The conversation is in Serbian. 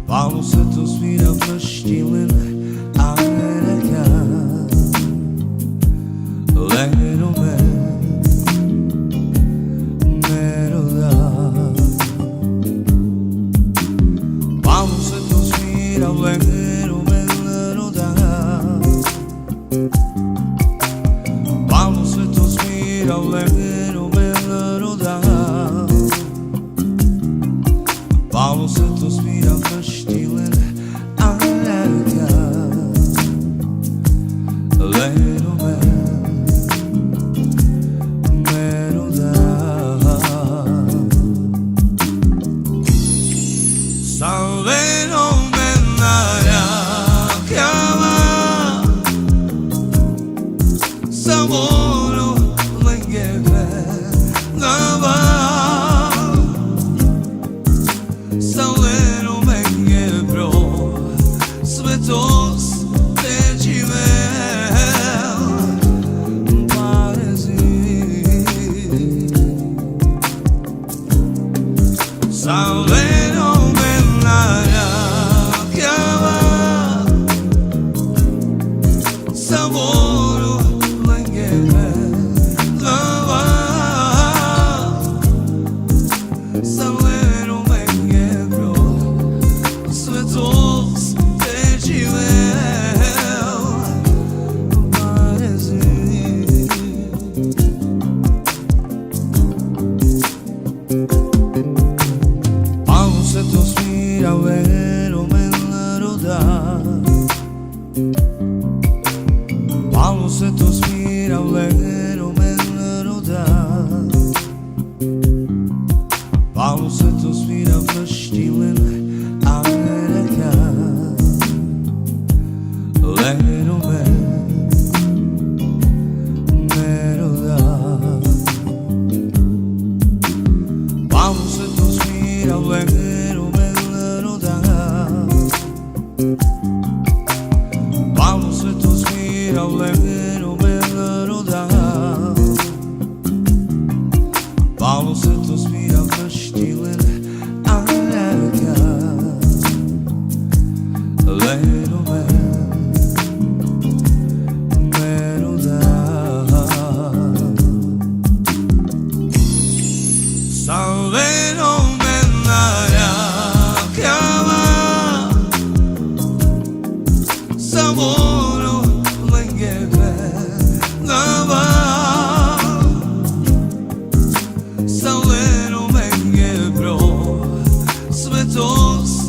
Vamos a tus vidas verstehen Amerika. Lero me meroda. Vamos a tus vidas lero me meroda. Vamos a tus vidas lero me meroda. Vamos a tus vidas verstehen Amerika. Lero me meroda. Salveno me narakava. Samoro lengeve nava. Salveno me gebro svetos teđive. Salveno me narakava. Samoro lengeve nava. Salveno me gebro svetos teđive. Vamos a tus vidas lero me meroda. Vamos a tus vidas lero me meroda. Vamos a tus vidas verstehen Amerika. Lero me meroda. Vamos a tus vidas lero me meroda. Vamos a tus vidas lero me meroda. Vamos a tus vidas verstehen Amerika. Lero me meroda. Salveno me narakava. Samoro lengeve nava. Salveno me gebro svetos